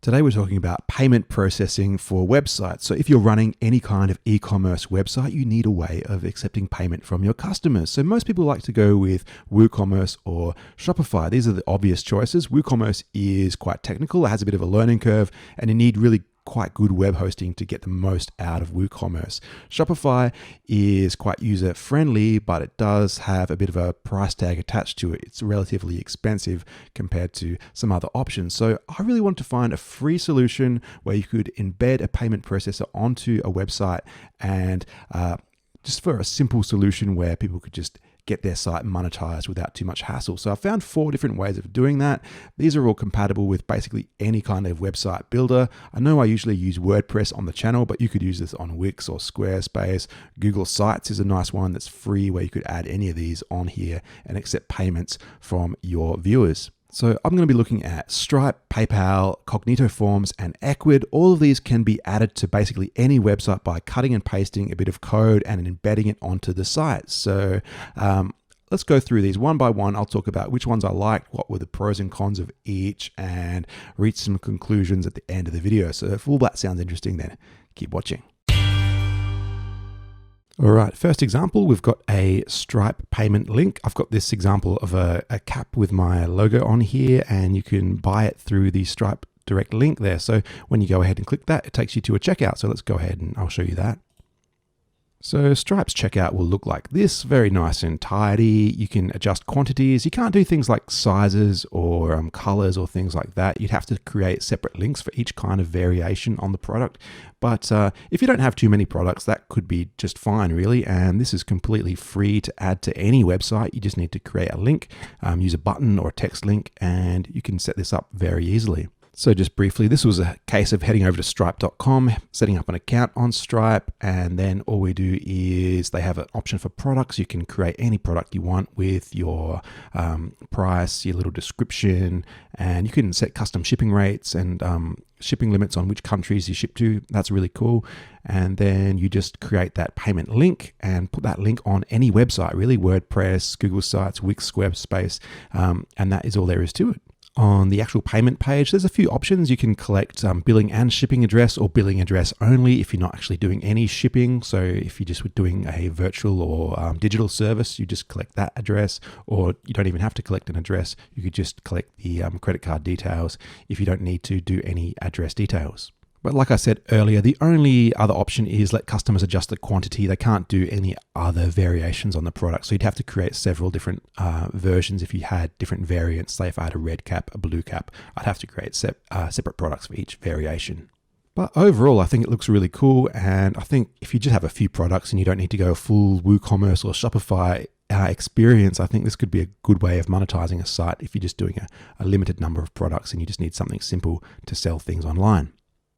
Today we're talking about payment processing for websites. So if you're running any kind of e-commerce website, you need a way of accepting payment from your customers. So most people like to go with WooCommerce or Shopify. These are the obvious choices. WooCommerce is quite technical. It has a bit of a learning curve, and you need really quite good web hosting to get the most out of WooCommerce. Shopify is quite user friendly, but it does have a bit of a price tag attached to it. It's relatively expensive compared to some other options. So I really wanted to find a free solution where you could embed a payment processor onto a website, and just for a simple solution where people could just get their site monetized without too much hassle. So I found 4 different ways of doing that. These are all compatible with basically any kind of website builder. I know I usually use WordPress on the channel, but you could use this on Wix or Squarespace. Google Sites is a nice one that's free where you could add any of these on here and accept payments from your viewers. So I'm going to be looking at Stripe, PayPal, Cognito Forms, and ecwid. All of these can be added to basically any website by cutting and pasting a bit of code and embedding it onto the site. So let's go through these one by one. I'll talk about which ones I liked, what were the pros and cons of each, and reach some conclusions at the end of the video. So if all that sounds interesting, then keep watching. All right, first example, we've got a Stripe payment link. I've got this example of a cap with my logo on here, and you can buy it through the Stripe direct link there. So when you go ahead and click that, it takes you to a checkout. So let's go ahead and I'll show you that. So Stripe's checkout will look like this, very nice and tidy. You can adjust quantities. You can't do things like sizes or colors or things like that. You'd have to create separate links for each kind of variation on the product. But if you don't have too many products, that could be just fine, really. And this is completely free to add to any website. You just need to create a link, use a button or a text link, and you can set this up very easily. So just briefly, this was a case of heading over to stripe.com, setting up an account on Stripe, and then all we do is they have an option for products. You can create any product you want with your price, your little description, and you can set custom shipping rates and shipping limits on which countries you ship to. That's really cool. And then you just create that payment link and put that link on any website, really, WordPress, Google Sites, Wix, Squarespace, and that is all there is to it. On the actual payment page, there's a few options. You can collect billing and shipping address, or billing address only if you're not actually doing any shipping. So if you just were doing a virtual or digital service, you just collect that address, or you don't even have to collect an address. You could just collect the credit card details if you don't need to do any address details. But like I said earlier, the only other option is let customers adjust the quantity. They can't do any other variations on the product. So you'd have to create several different versions if you had different variants. Say if I had a red cap, a blue cap, I'd have to create separate products for each variation. But overall, I think it looks really cool. And I think if you just have a few products and you don't need to go full WooCommerce or Shopify experience, I think this could be a good way of monetizing a site if you're just doing a limited number of products and you just need something simple to sell things online.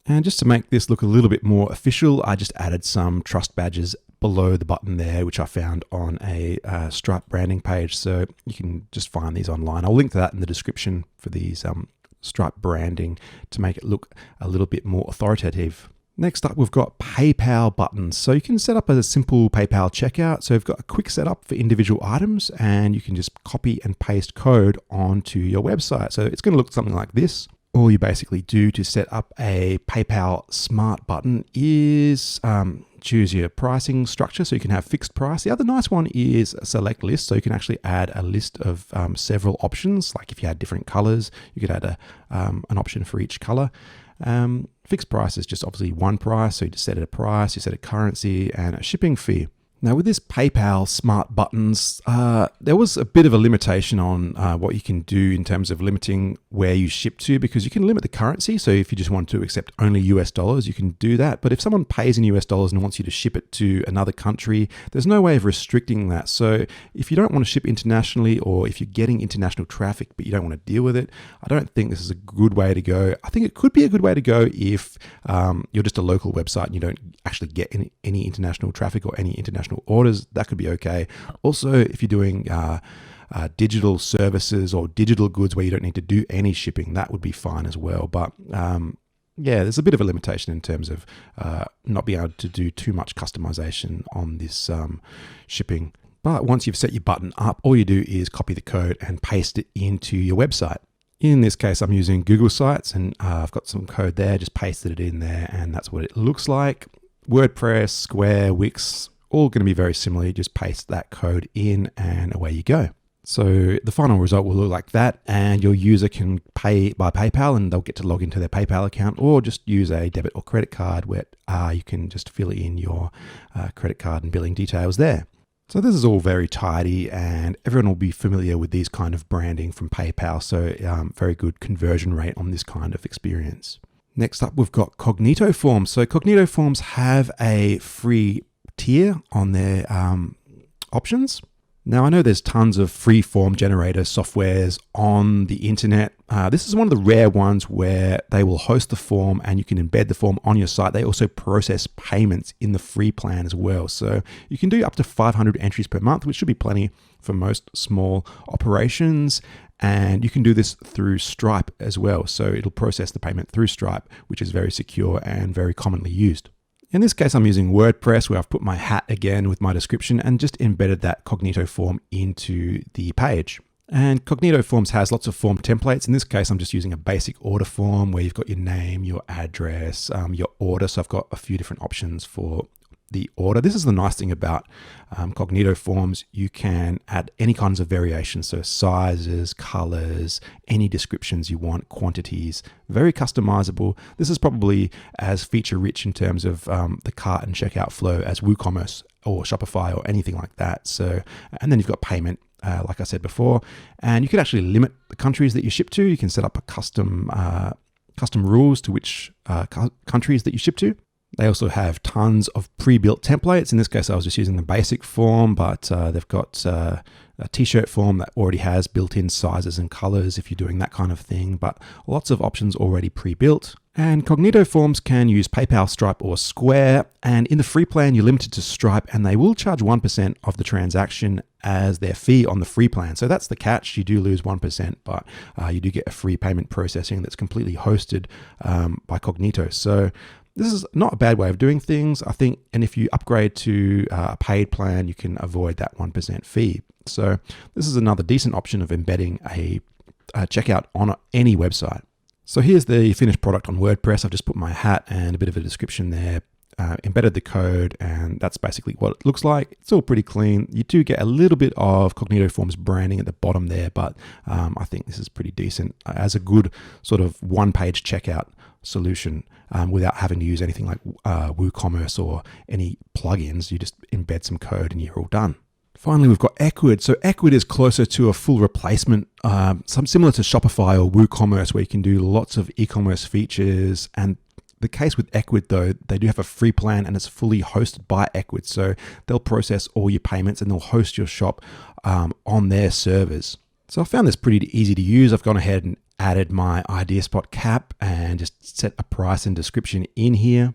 And just to make this look a little bit more official, I just added some trust badges below the button there, which I found on a Stripe branding page. So you can just find these online. I'll link to that in the description for these Stripe branding to make it look a little bit more authoritative. Next up, we've got PayPal buttons. So you can set up a simple PayPal checkout. So we've got a quick setup for individual items, and you can just copy and paste code onto your website. So it's going to look something like this. All you basically do to set up a PayPal Smart button is choose your pricing structure, so you can have fixed price. The other nice one is a select list, so you can actually add a list of several options. Like if you had different colors, you could add an option for each color. Fixed price is just obviously one price, so you just set a price, you set a currency, and a shipping fee. Now with this PayPal Smart buttons, there was a bit of a limitation on what you can do in terms of limiting where you ship to, because you can limit the currency. So if you just want to accept only US dollars, you can do that. But if someone pays in US dollars and wants you to ship it to another country, there's no way of restricting that. So if you don't want to ship internationally, or if you're getting international traffic but you don't want to deal with it, I don't think this is a good way to go. I think it could be a good way to go if you're just a local website and you don't actually get any international traffic or any international orders. That could be okay. Also, if you're doing digital services or digital goods where you don't need to do any shipping, that would be fine as well. But yeah, there's a bit of a limitation in terms of not being able to do too much customization on this shipping. But once you've set your button up, all you do is copy the code and paste it into your website. In this case, I'm using Google Sites, and I've got some code there, just pasted it in there, and that's what it looks like. WordPress, Square, Wix, all going to be very similar. You just paste that code in and away you go. So the final result will look like that, and your user can pay by PayPal and they'll get to log into their PayPal account, or just use a debit or credit card where you can just fill in your credit card and billing details there. So this is all very tidy, and everyone will be familiar with these kind of branding from PayPal. So very good conversion rate on this kind of experience. Next up, we've got Cognito Forms. So Cognito Forms have a free tier on their options. Now, I know there's tons of free form generator softwares on the internet. This is one of the rare ones where they will host the form and you can embed the form on your site. They also process payments in the free plan as well. So you can do up to 500 entries per month, which should be plenty for most small operations. And you can do this through Stripe as well. So it'll process the payment through Stripe, which is very secure and very commonly used. In this case, I'm using WordPress, where I've put my hat again with my description and just embedded that Cognito form into the page. And Cognito Forms has lots of form templates. In this case, I'm just using a basic order form where you've got your name, your address, your order. So I've got a few different options for the order. This is the nice thing about Cognito Forms. You can add any kinds of variations, so sizes, colors, any descriptions you want, quantities, very customizable. This is probably as feature rich in terms of the cart and checkout flow as WooCommerce or Shopify or anything like that. So, and then you've got payment, like I said before, and you can actually limit the countries that you ship to. You can set up a custom rules to which countries that you ship to. They also have tons of pre-built templates. In this case, I was just using the basic form, but they've got a t-shirt form that already has built-in sizes and colors if you're doing that kind of thing, but lots of options already pre-built. And Cognito Forms can use PayPal, Stripe, or Square. And in the free plan, you're limited to Stripe, and they will charge 1% of the transaction as their fee on the free plan. So that's the catch. You do lose 1%, but you do get a free payment processing that's completely hosted by Cognito. So this is not a bad way of doing things, I think. And if you upgrade to a paid plan, you can avoid that 1% fee. So this is another decent option of embedding a checkout on any website. So here's the finished product on WordPress. I've just put my hat and a bit of a description there, embedded the code, and that's basically what it looks like. It's all pretty clean. You do get a little bit of Cognito Forms branding at the bottom there, but I think this is pretty decent as a good sort of one-page checkout solution without having to use anything like WooCommerce or any plugins. You just embed some code and you're all done. Finally, we've got ecwid. So ecwid is closer to a full replacement, some similar to Shopify or WooCommerce, where you can do lots of e-commerce features. And the case with ecwid, though, they do have a free plan and it's fully hosted by ecwid. So they'll process all your payments and they'll host your shop on their servers. So I found this pretty easy to use. I've gone ahead and added my idea spot cap and just set a price and description in here.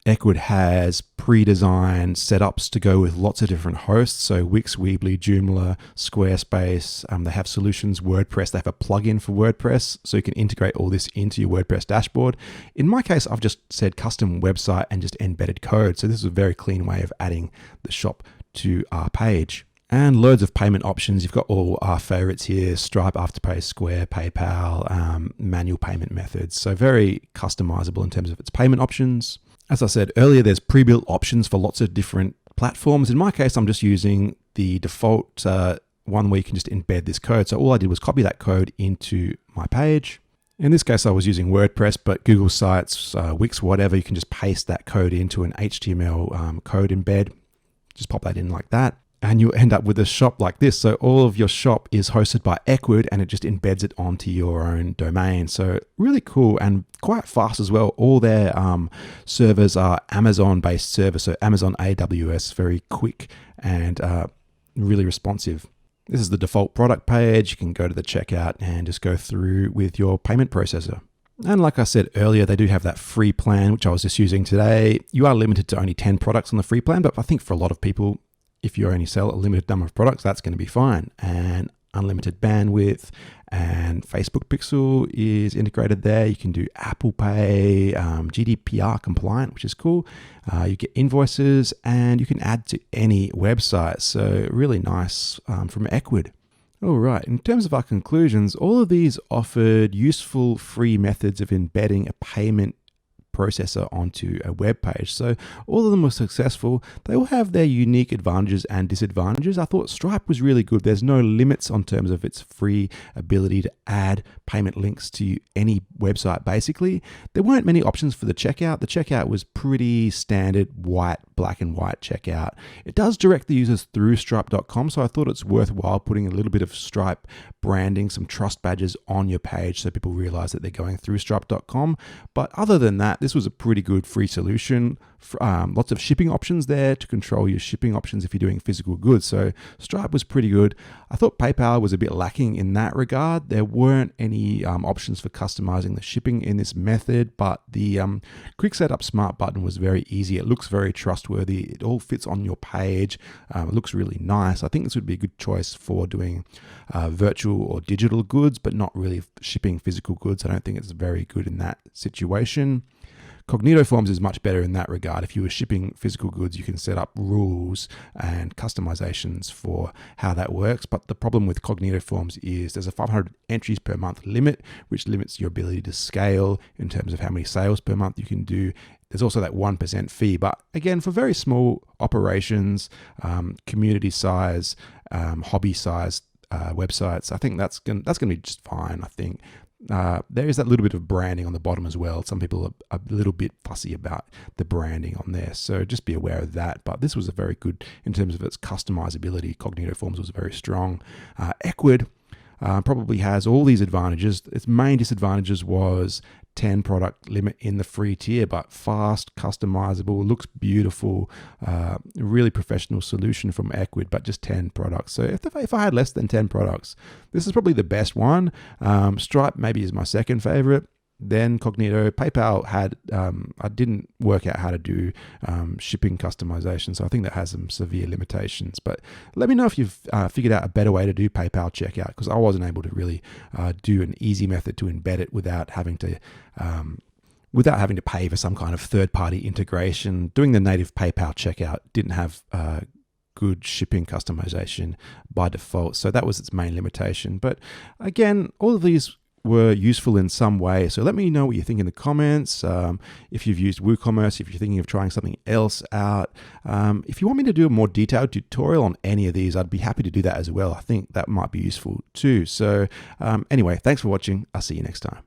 ecwid has pre-designed setups to go with lots of different hosts. So Wix, Weebly, Joomla, Squarespace. They have solutions, WordPress. They have a plugin for WordPress, so you can integrate all this into your WordPress dashboard. In my case, I've just said custom website and just embedded code. So this is a very clean way of adding the shop to our page. And loads of payment options. You've got all our favorites here: Stripe, Afterpay, Square, PayPal, manual payment methods. So very customizable in terms of its payment options. As I said earlier, there's pre-built options for lots of different platforms. In my case, I'm just using the default one where you can just embed this code. So all I did was copy that code into my page. In this case, I was using WordPress, but Google Sites, Wix, whatever, you can just paste that code into an HTML code embed. Just pop that in like that. And you'll end up with a shop like this. So all of your shop is hosted by ecwid and it just embeds it onto your own domain. So really cool and quite fast as well. All their servers are Amazon-based servers. So Amazon AWS, very quick and really responsive. This is the default product page. You can go to the checkout and just go through with your payment processor. And like I said earlier, they do have that free plan, which I was just using today. You are limited to only 10 products on the free plan, but I think for a lot of people, if you only sell a limited number of products, that's going to be fine. And unlimited bandwidth and Facebook Pixel is integrated there. You can do Apple Pay, GDPR compliant, which is cool. You get invoices and you can add to any website. So really nice from ecwid. All right, in terms of our conclusions, all of these offered useful free methods of embedding a payment processor onto a web page. So all of them were successful. They all have their unique advantages and disadvantages. I thought Stripe was really good. There's no limits on terms of its free ability to add payment links to any website, basically. There weren't many options for the checkout. The checkout was pretty standard black and white checkout. It does direct the users through stripe.com, so I thought it's worthwhile putting a little bit of Stripe branding, some trust badges on your page so people realize that they're going through stripe.com. But other than that, this was a pretty good free solution. Lots of shipping options there to control your shipping options if you're doing physical goods. So Stripe was pretty good. I thought PayPal was a bit lacking in that regard. There weren't any options for customizing the shipping in this method, but the quick setup smart button was very easy. It looks very trustworthy. It all fits on your page. It looks really nice. I think this would be a good choice for doing virtual or digital goods, but not really shipping physical goods. I don't think it's very good in that situation. Cognito Forms is much better in that regard. If you were shipping physical goods, you can set up rules and customizations for how that works. But the problem with Cognito Forms is there's a 500 entries per month limit, which limits your ability to scale in terms of how many sales per month you can do. There's also that 1% fee. But again, for very small operations, community size, hobby size websites, I think that's going to be just fine, I think. There is that little bit of branding on the bottom as well. Some people are a little bit fussy about the branding on there, so just be aware of that. But this was a very good in terms of its customizability. Cognito Forms was very strong. Ecwid probably has all these advantages. Its main disadvantages was 10 product limit in the free tier, but fast, customizable, looks beautiful, really professional solution from Ecwid, but just 10 products. So if I had less than 10 products, this is probably the best one. Stripe maybe is my second favorite. Then Cognito. PayPal had, I didn't work out how to do shipping customization, so I think that has some severe limitations. But let me know if you've figured out a better way to do PayPal checkout, because I wasn't able to really do an easy method to embed it without having to pay for some kind of third-party integration. Doing the native PayPal checkout didn't have good shipping customization by default, so that was its main limitation. But again, all of these were useful in some way. So let me know what you think in the comments. If you've used WooCommerce, if you're thinking of trying something else out. If you want me to do a more detailed tutorial on any of these, I'd be happy to do that as well. I think that might be useful too. So anyway, thanks for watching. I'll see you next time.